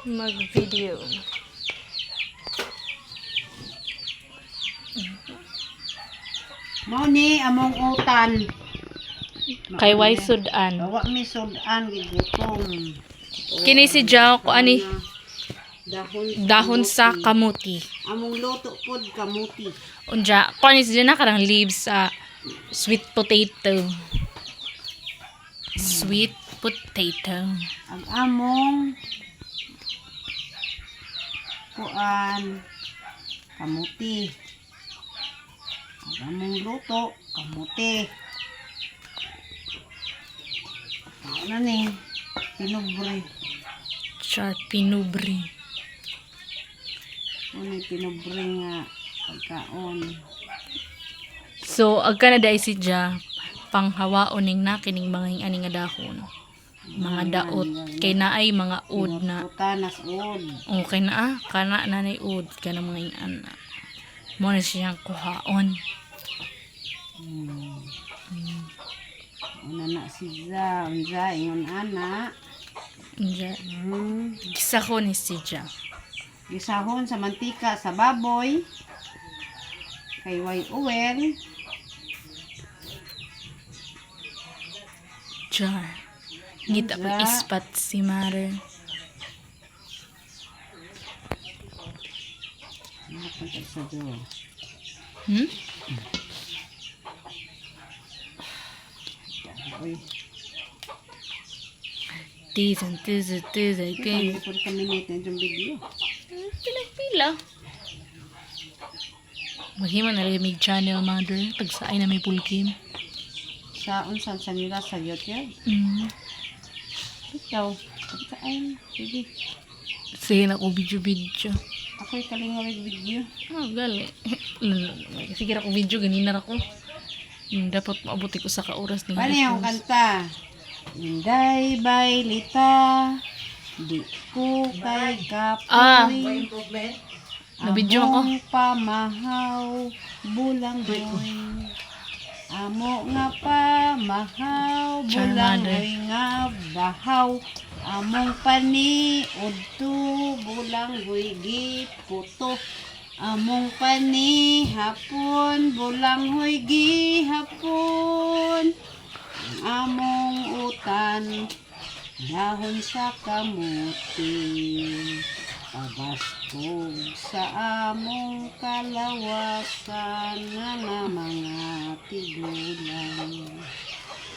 Mag-video. Mao ni among utan. Kay way sudan. Bawa mi sudan gigutong. Kini si Jao ko ani Dahon dahon sa kamuti. among luto pod kamuti. Unja, ko ani si na karang leaves sa sweet potato. Sweet potato. Ang among kuan kamuti. Ang among luto kamuti. Mao na ni pinubre. Char pinubri. Ano pinubre nga pagkaon. So, agka na dai si Ja panghawaon ning na kining mga ani nga dahon. Mga daot kay naay mga ud na. Putanas ud. Okay na kana nanay ud kana mga ana. Mo na siyang kuhaon. Una na siya, unja ingon ana. Unja, kisa ko ni si Ja. Gisahon sa mantika sa baboy. Kay way oil. Char. Ngita pa Unja. ispat si Mare. Napunta sa do. Oy, Tizan, kay. pag kami nito yung video. Pila-pila. Maghima na rin may channel, mother. Pagsaay na may pulkim. Sa unsan sa nila sa YouTube. Ikaw, saan? Sige. Sige na ko video-video. Ako'y kalingawig video. Oh, gali. Sige na ko video, ganina na ko. Dapat maabuti ko sa kauras ni Paano yung kanta? Inday baylita, di ko kay kapoy. Na-video ako. Among pamahaw, bulang boy. Amo nga pamahaw, bulang Charmada. boy nga bahaw. Among pani, udto, bulang boy giputo. Among pani, hapon, bulang hoy gihapon. Ang among utan, dahon sa kamuti. Pabaskog sa among kalawasan nga mga tigulang.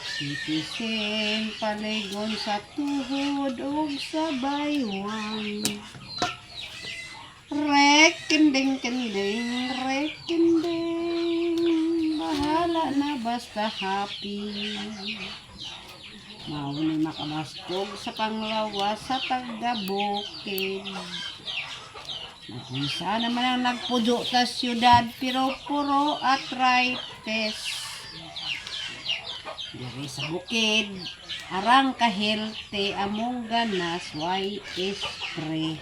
Sitisen paligon sa tuhod o sa baywang. Rekinding, bahala na basta happy. Mauni makabaskog sa panglawas sa taga-bukid. Nakunsa naman ang nagpudo sa syudad pero puro arthritis. Diri sa bukid, arang kahelte among ganas way spray.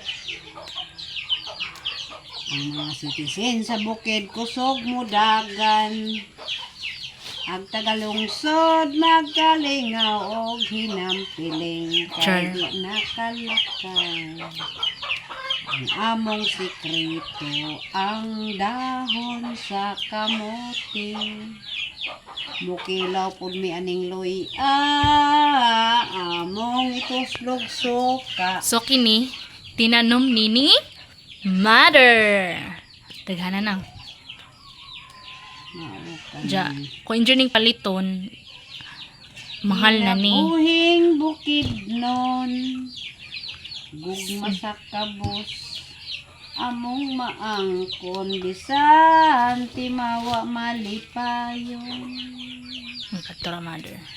Ang mga citizen sa bukid kusog mo dagan. Ang tagalungsod magkalingaw og hinampiling kay di nakalakay. Ang among sikreto ang dahon sa kamote. Mukilaw pud mi aning loy among ituslog suka. So, kini, tinanom ni Mother. Taghana na. Ja, kung inyo ning paliton, mahal na ni. Buhing bukid non, gugma sa kabos, among maangkon, bisan timawa malipayon. Magkatura, Mother.